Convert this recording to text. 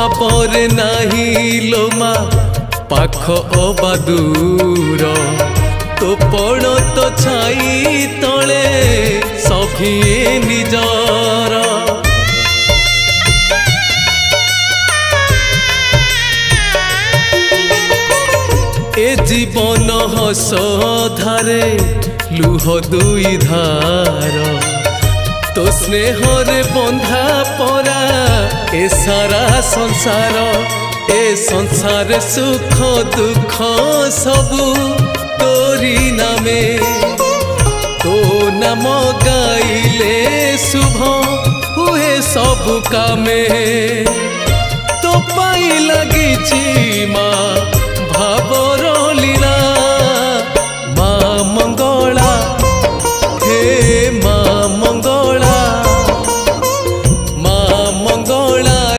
खबर नाही लो मा पाख अबा दूर तो पण तो छाई तले सभिए निजर ए जीवन हस धारे लुह दुई धार तो स्नेहरे बंधा परा ए सारा संसार ए संसार सुख दुख सबू तोरी नामे तो नाम गाइले शुभ हुए सब कामे।